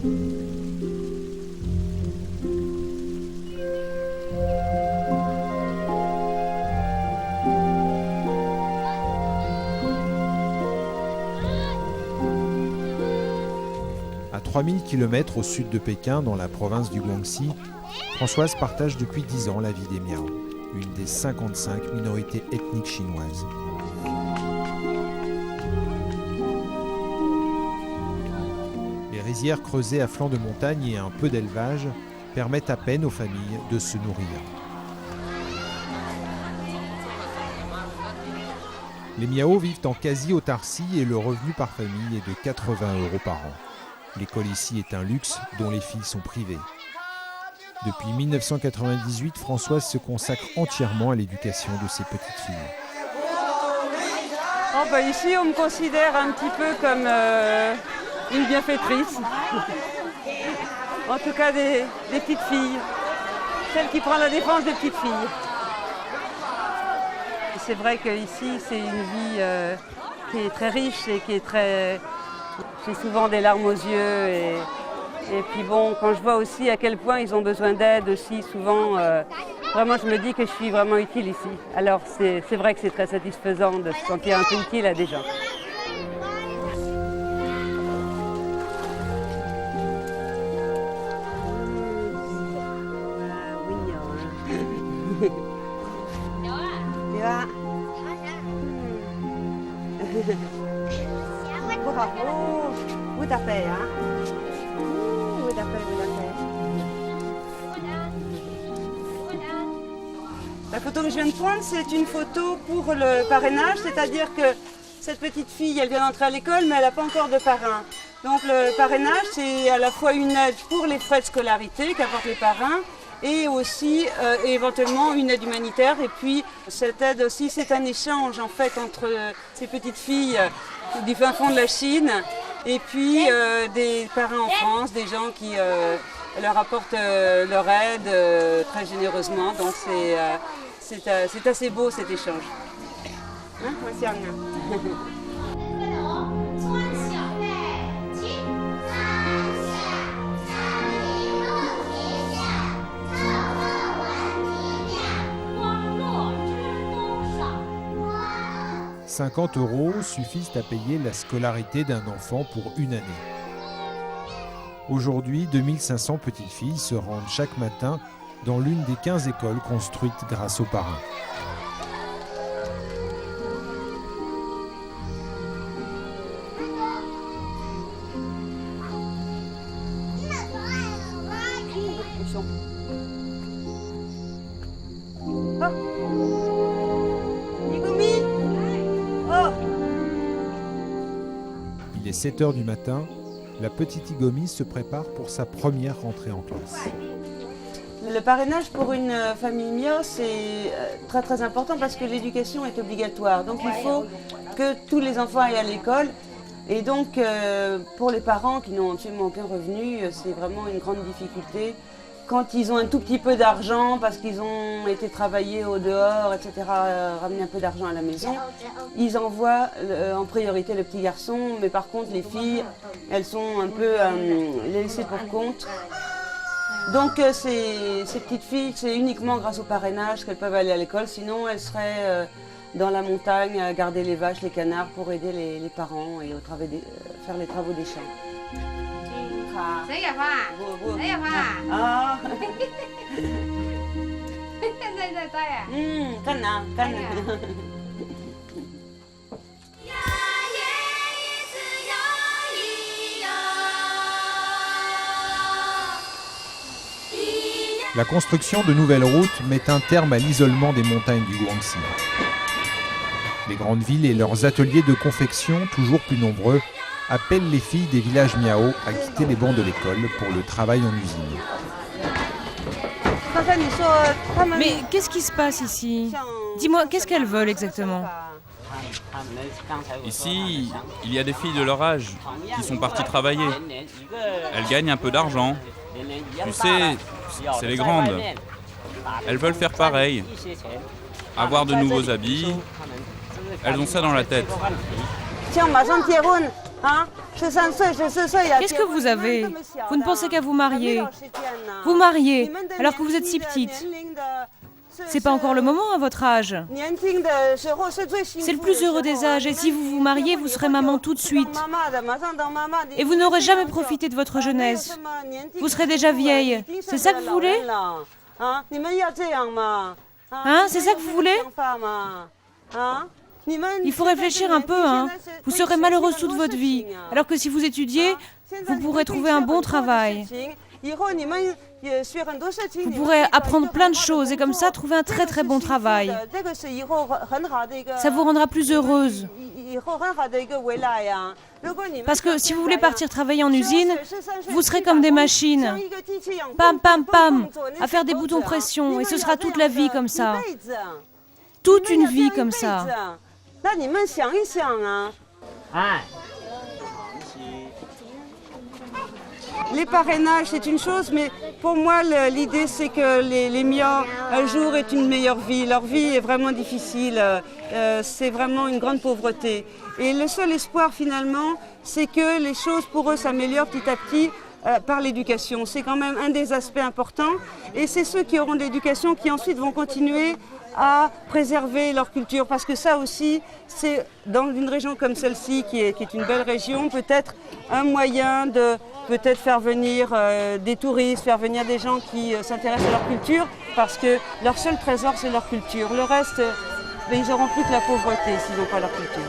À 3000 km au sud de Pékin, dans la province du Guangxi, Françoise partage depuis 10 ans la vie des Miao, une des 55 minorités ethniques chinoises. Les rizières creusées à flanc de montagne et un peu d'élevage permettent à peine aux familles de se nourrir. Les Miao vivent en quasi-autarcie et le revenu par famille est de 80 € par an. L'école ici est un luxe dont les filles sont privées. Depuis 1998, Françoise se consacre entièrement à l'éducation de ses petites filles. Ici, on me considère un petit peu comme une bienfaitrice. En tout cas, des petites filles. Celle qui prend la défense des petites filles. Et c'est vrai qu'ici, c'est une vie qui est très riche et qui est très... J'ai souvent des larmes aux yeux et puis bon, quand je vois aussi à quel point ils ont besoin d'aide aussi, souvent, vraiment je me dis que je suis vraiment utile ici. Alors c'est vrai que c'est très satisfaisant de se sentir un peu utile à des gens. La photo que je viens de prendre, c'est une photo pour le parrainage, c'est-à-dire que cette petite fille, elle vient d'entrer à l'école, mais elle n'a pas encore de parrain. Donc le parrainage, c'est à la fois une aide pour les frais de scolarité qu'apportent les parrains, et aussi éventuellement une aide humanitaire. Et puis cette aide aussi, c'est un échange en fait entre ces petites filles du fin fond de la Chine et puis des parrains en France, des gens qui leur apportent leur aide très généreusement. Donc c'est assez beau cet échange. Hein, merci Anna. 50 € suffisent à payer la scolarité d'un enfant pour une année. Aujourd'hui, 2500 petites filles se rendent chaque matin dans l'une des 15 écoles construites grâce aux parrains. Il est 7 h du matin, la petite Igomi se prépare pour sa première rentrée en classe. Le parrainage pour une famille Miao, c'est très très important parce que l'éducation est obligatoire. Donc il faut que tous les enfants aillent à l'école. Et donc pour les parents qui n'ont absolument aucun revenu, c'est vraiment une grande difficulté. Quand ils ont un tout petit peu d'argent parce qu'ils ont été travailler au dehors, etc., ramener un peu d'argent à la maison, ils envoient en priorité le petit garçon. Mais par contre les filles, elles sont un peu laissées pour compte. Donc ces petites filles, c'est uniquement grâce au parrainage qu'elles peuvent aller à l'école, sinon elles seraient dans la montagne à garder les vaches, les canards pour aider les parents et faire les travaux des champs. La construction de nouvelles routes met un terme à l'isolement des montagnes du Guangxi. Les grandes villes et leurs ateliers de confection, toujours plus nombreux, appellent les filles des villages Miao à quitter les bancs de l'école pour le travail en usine. Mais qu'est-ce qui se passe ici? Dis-moi, qu'est-ce qu'elles veulent exactement? Ici, il y a des filles de leur âge qui sont parties travailler. Elles gagnent un peu d'argent. Tu sais, c'est les grandes. Elles veulent faire pareil. Avoir de nouveaux habits. Elles ont ça dans la tête. Qu'est-ce que vous avez? Vous ne pensez qu'à vous marier. Vous mariez, alors que vous êtes si petite. C'est pas encore le moment à votre âge. C'est le plus heureux des âges, et si vous vous mariez, vous serez maman tout de suite. Et vous n'aurez jamais profité de votre jeunesse. Vous serez déjà vieille. C'est ça que vous voulez? C'est ça que vous voulez? Il faut réfléchir un peu, Vous serez malheureuse toute votre vie, alors que si vous étudiez, vous pourrez trouver un bon travail. Vous pourrez apprendre plein de choses et comme ça trouver un très très bon travail. Ça vous rendra plus heureuse. Parce que si vous voulez partir travailler en usine, vous serez comme des machines. Pam, pam, pam, à faire des boutons pression et ce sera toute la vie comme ça. Toute une vie comme ça. Les parrainages, c'est une chose, mais pour moi, l'idée, c'est que les Mias, un jour, aient une meilleure vie. Leur vie est vraiment difficile. C'est vraiment une grande pauvreté. Et le seul espoir, finalement, c'est que les choses, pour eux, s'améliorent petit à petit par l'éducation. C'est quand même un des aspects importants. Et c'est ceux qui auront de l'éducation qui, ensuite, vont continuer à préserver leur culture. Parce que ça aussi, c'est dans une région comme celle-ci, qui est une belle région, peut-être un moyen de peut-être faire venir des touristes, faire venir des gens qui s'intéressent à leur culture, parce que leur seul trésor, c'est leur culture. Le reste, ils n'auront plus que la pauvreté s'ils n'ont pas leur culture.